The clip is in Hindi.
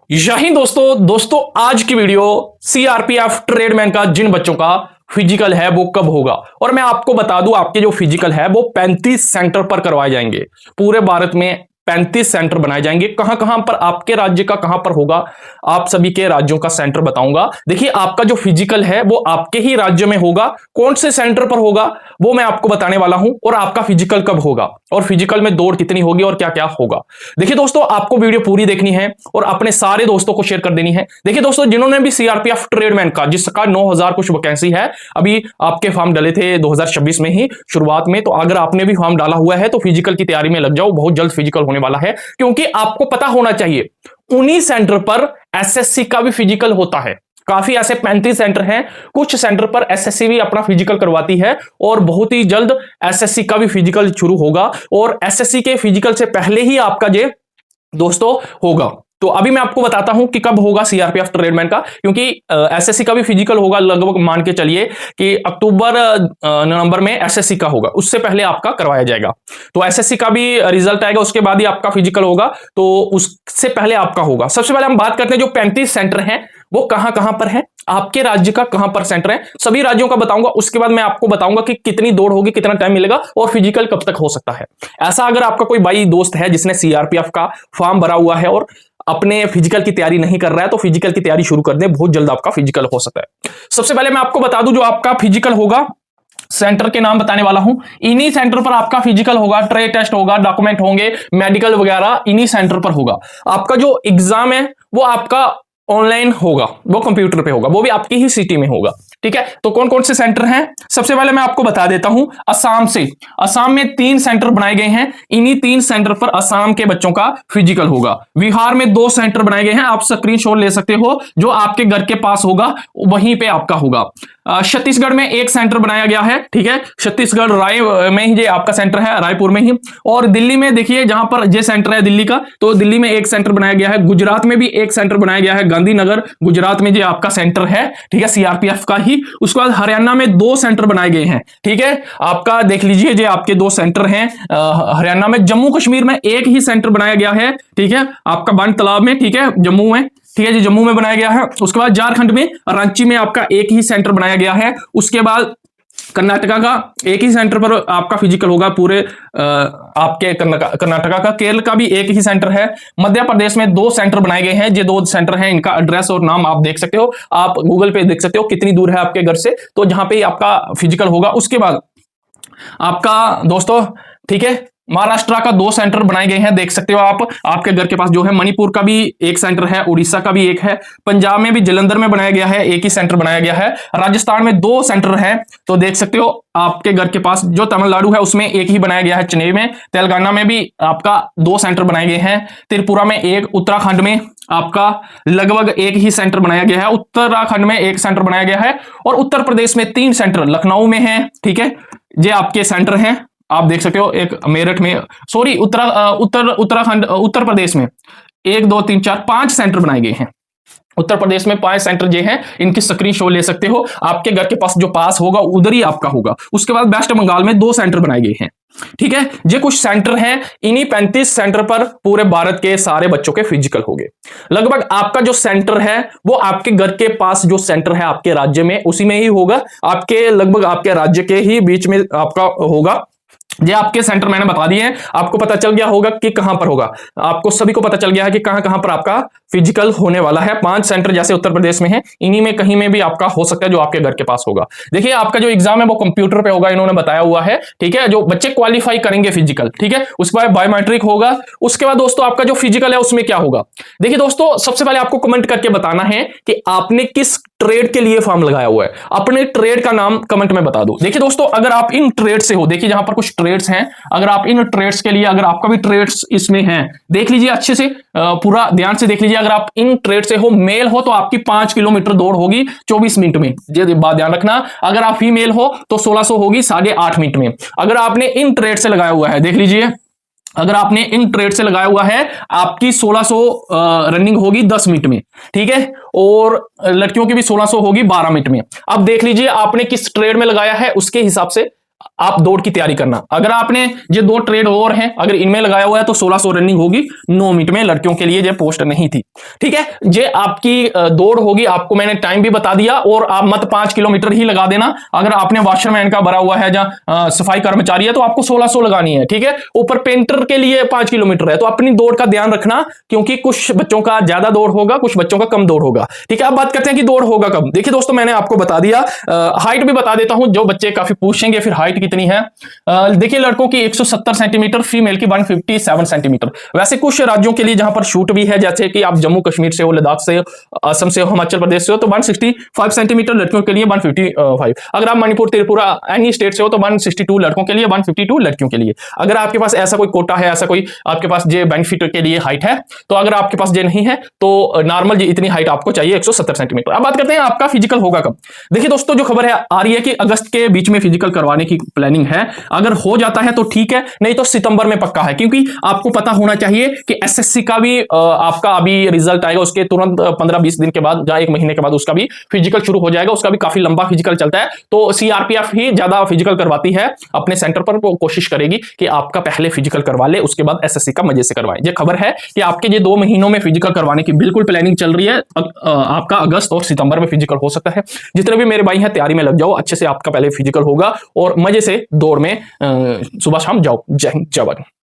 यही दोस्तों आज की वीडियो सीआरपीएफ ट्रेडमैन का जिन बच्चों का फिजिकल है वो कब होगा। और मैं आपको बता दूं आपके जो फिजिकल है वो 35 सेंटर पर करवाए जाएंगे। पूरे भारत में 35 सेंटर बनाए जाएंगे। कहां कहां पर, आपके राज्य का कहां पर होगा, आप सभी के राज्यों का सेंटर बताऊंगा। देखिए आपका जो फिजिकल है वो आपके ही राज्य में होगा, कौन से सेंटर पर होगा वो मैं आपको बताने वाला हूं, और आपका फिजिकल कब होगा और फिजिकल में दौड़ कितनी होगी और क्या क्या होगा। देखिए दोस्तों आपको वीडियो पूरी देखनी है और अपने सारे दोस्तों को शेयर कर देनी है। देखिए दोस्तों जिन्होंने भी सीआरपीएफ ट्रेडमैन का, जिसका 9000 कुछ वैकेंसी है, अभी आपके फॉर्म डले थे 2026 में ही शुरुआत में, तो अगर आपने भी फॉर्म डाला हुआ है तो फिजिकल की तैयारी में लग जाओ, बहुत जल्द फिजिकल होने वाला है। क्योंकि आपको पता होना चाहिए उन्हीं सेंटर पर एसएससी का भी फिजिकल होता है। काफी ऐसे 35 सेंटर हैं, कुछ सेंटर पर एसएससी भी अपना फिजिकल करवाती है और बहुत ही जल्द एसएससी का भी फिजिकल शुरू होगा। और एसएससी के फिजिकल से पहले ही आपका ये दोस्तों होगा। तो अभी मैं आपको बताता हूं कि कब होगा सीआरपीएफ ट्रेडमैन का, क्योंकि एसएससी का भी फिजिकल होगा लगभग मान के चलिए कि अक्टूबर नवंबर में एसएससी का होगा, उससे पहले आपका करवाया जाएगा। तो एसएससी का भी रिजल्ट आएगा उसके बाद ही आपका फिजिकल होगा, तो उससे पहले आपका होगा। सबसे पहले हम बात करते हैं जो 35 सेंटर हैं वो कहां कहां पर है, आपके राज्य का कहां पर सेंटर है, सभी राज्यों का बताऊंगा। उसके बाद मैं आपको बताऊंगा कि कितनी दौड़ होगी, कितना टाइम मिलेगा और फिजिकल कब तक हो सकता है। ऐसा अगर आपका कोई भाई दोस्त है जिसने सीआरपीएफ का फॉर्म भरा हुआ है और अपने फिजिकल की तैयारी नहीं कर रहा है तो फिजिकल की तैयारी शुरू कर दें, बहुत जल्द आपका फिजिकल हो सकता है। सबसे पहले मैं आपको बता दूं जो आपका फिजिकल होगा, सेंटर के नाम बताने वाला हूं। इन्हीं सेंटर पर आपका फिजिकल होगा, ट्रेड टेस्ट होगा, डॉक्यूमेंट होंगे, मेडिकल वगैरह इन्हीं सेंटर पर होगा। आपका जो एग्जाम है वो आपका ऑनलाइन होगा, वो कंप्यूटर पे होगा, वो भी आपकी ही सिटी में होगा। ठीक है, तो कौन कौन से सेंटर हैं सबसे पहले मैं आपको बता देता हूं। असम से, असम में 3 सेंटर बनाए गए हैं, इन्हीं 3 सेंटर पर असम के बच्चों का फिजिकल होगा। बिहार में 2 सेंटर बनाए गए हैं, आप स्क्रीनशॉट ले सकते हो, जो आपके घर के पास होगा वहीं पे आपका होगा। छत्तीसगढ़ में 1 सेंटर बनाया गया है, ठीक है, छत्तीसगढ़ राय में ही ये आपका सेंटर है, रायपुर में ही। और दिल्ली में देखिए जहां पर ये सेंटर है दिल्ली का, तो दिल्ली में 1 सेंटर बनाया गया है। गुजरात में भी 1 सेंटर बनाया गया है, गांधीनगर गुजरात में ये आपका सेंटर है, ठीक है, सीआरपीएफ का ही। उसके बाद हरियाणा में 2 सेंटर बनाए गए हैं, ठीक है, आपका देख लीजिए ये आपके 2 सेंटर हैं हरियाणा में। जम्मू कश्मीर में 1 ही सेंटर बनाया गया है, ठीक है, आपका बन तालाब में, ठीक है, जम्मू में, ठीक है जी, जम्मू में बनाया गया है। उसके बाद झारखंड में रांची में आपका 1 ही सेंटर बनाया गया है। उसके बाद कर्नाटका का 1 ही सेंटर पर आपका फिजिकल होगा पूरे आपके कर्नाटका का। केरल का भी 1 ही सेंटर है। मध्य प्रदेश में 2 सेंटर बनाए गए हैं, ये 2 सेंटर हैं, इनका एड्रेस और नाम आप देख सकते हो, आप गूगल पे देख सकते हो कितनी दूर है आपके घर से, तो जहां पे आपका फिजिकल होगा। उसके बाद आपका दोस्तों, ठीक है, महाराष्ट्र का 2 सेंटर बनाए गए हैं, देख सकते हो आप, आपके घर के पास जो है। मणिपुर का भी 1 सेंटर है, उड़ीसा का भी 1 है, पंजाब में भी जलंधर में बनाया गया है, 1 ही सेंटर बनाया गया है। राजस्थान में 2 सेंटर है, तो देख सकते हो आपके घर के पास। जो तमिलनाडु है उसमें 1 ही बनाया गया है, चेन्नई में। तेलंगाना में भी आपका 2 सेंटर बनाए गए हैं, त्रिपुरा में 1, उत्तराखंड में आपका लगभग 1 ही सेंटर बनाया गया है, उत्तराखंड में 1 सेंटर बनाया गया है। और उत्तर प्रदेश में 3 सेंटर लखनऊ में है, ठीक है, ये आपके सेंटर हैं, आप देख सकते हो। एक मेरठ में, सॉरी उत्तराखंड, उत्तर प्रदेश में 1 2 3 4 5 सेंटर बनाए गए हैं। उत्तर प्रदेश में 5 सेंटर ये हैं, इनकी स्क्रीनशॉट ले सकते हो, आपके घर के पास जो पास होगा उधर ही आपका होगा। उसके बाद वेस्ट बंगाल में 2 सेंटर बनाए गए हैं, ठीक है, ये कुछ सेंटर हैं। इन्हीं 35 सेंटर पर पूरे भारत के सारे बच्चों के फिजिकल होंगे। लगभग आपका जो सेंटर है वो आपके घर के पास जो सेंटर है आपके राज्य में उसी में ही होगा, आपके लगभग आपके राज्य के ही बीच में आपका होगा। ये आपके सेंटर मैंने बता दिए हैं, आपको पता चल गया होगा कि कहां पर होगा, आपको सभी को पता चल गया है कि कहां कहां पर आपका फिजिकल होने वाला है। 5 सेंटर जैसे उत्तर प्रदेश में है, इन्हीं में कहीं में भी आपका हो सकता है जो आपके घर के पास होगा। देखिए आपका जो एग्जाम है वो कंप्यूटर पे होगा, इन्होंने बताया हुआ है, ठीक है, जो बच्चे क्वालिफाई करेंगे फिजिकल, ठीक है। उसके बाद बायोमेट्रिक होगा। उसके बाद दोस्तों आपका जो फिजिकल है उसमें क्या होगा, देखिए दोस्तों सबसे पहले आपको कमेंट करके बताना है कि आपने किस ट्रेड के लिए फॉर्म लगाया हुआ है, अपने ट्रेड का नाम कमेंट में बता दो। देखिए दोस्तों अगर आप इन ट्रेड से हो, देखिए जहां पर कुछ ट्रेड्स हैं, अगर आप इन ट्रेड्स के लिए, अगर आपका भी ट्रेड्स इसमें है, देख लीजिए अच्छे से, पूरा ध्यान से देख लीजिए। अगर आप इन ट्रेड से हो, मेल हो, तो आपकी 5 किलोमीटर दौड़ होगी 24 मिनट में, ये बात ध्यान रखना। अगर आप फीमेल हो तो 1600 होगी 8.5 मिनट में। अगर आपने इन ट्रेड से लगाया हुआ है, देख लीजिए, अगर आपने इन ट्रेड से लगाया हुआ है आपकी 1600 रनिंग होगी 10 मिनट में, ठीक है, और लड़कियों की भी 1600 होगी 12 मिनट में। अब देख लीजिए आपने किस ट्रेड में लगाया है, उसके हिसाब से आप दौड़ की तैयारी करना। अगर आपने ये 2 ट्रेड और हैं, अगर इनमें लगाया हुआ है तो 1600 रनिंग होगी 9 मिनट में, लड़कियों के लिए ये पोस्ट नहीं थी। ठीक है। जे आपकी दौड़ होगी, आपको मैंने टाइम भी बता दिया, और आप मत 5 किलोमीटर ही लगा देना। अगर आपने वॉशरमैन का भरा हुआ है, जहां सफाई कर्मचारी है, तो आपको 1600 लगानी है, ठीक है। ऊपर पेंटर के लिए 5 किलोमीटर है। तो अपनी दौड़ का ध्यान रखना, क्योंकि कुछ बच्चों का ज्यादा दौड़ होगा, कुछ बच्चों का कम दौड़ होगा, ठीक है। अब बात करते हैं कि दौड़ होगा कब। देखिए दोस्तों, मैंने आपको बता दिया, हाइट भी बता देता हूं, जो बच्चे काफी पूछेंगे फिर हाइट कितनी है। देखिए, लड़कों की 170 सेंटीमीटर, फीमेल की 157 सेंटीमीटर। वैसे कुछ राज्यों के लिए जहां पर शूट भी है, जैसे कि आप जम्मू कश्मीर से हो, लद्दाख से, असम से हो, हिमाचल प्रदेश से हो, तो 165 सेंटीमीटर लड़कियों के लिए, 155। अगर आप मणिपुर, त्रिपुरा, एनी स्टेट से हो, तो 162 लड़कों के लिए, 152 लड़कियों के लिए। अगर आपके पास ऐसा कोई कोटा है, ऐसा कोई आपके पास जो बेनिफिट के लिए हाइट है, तो अगर आपके पास जो नहीं है, तो नॉर्मल इतनी हाइट आपको चाहिए, 170 सेंटीमीटर। अब बात करते हैं आपका फिजिकल होगा कब। देखिए दोस्तों, जो खबर है आ रही है कि अगस्त के बीच में फिजिकल करवाने की प्लानिंग है। अगर हो जाता है तो ठीक है, नहीं तो सितंबर में पक्का है। क्योंकि आपको पता होना चाहिए कि एसएससी का भी आपका अभी रिजल्ट आएगा, उसके तुरंत 15-20 दिन के बाद या 1 महीने के बाद उसका भी फिजिकल शुरू हो जाएगा। उसका भी काफी लंबा फिजिकल चलता है। तो सीआरपीएफ ही ज्यादा फिजिकल करवाती है अपने सेंटर पर। वो कोशिश करेगी कि आपका पहले फिजिकल करवा ले, उसके बाद एसएससी का मजे से करवाए। ये खबर है कि आपके ये 2 महीनों में फिजिकल करवाने की बिल्कुल प्लानिंग चल रही है। आपका अगस्त और सितंबर में फिजिकल हो सकता है। जितने भी मेरे भाई हैं, तैयारी में लग जाओ अच्छे से। आपका पहले फिजिकल होगा और मजे से दौड़ में सुबह शाम जाओ। जय हिंद, जय भारत।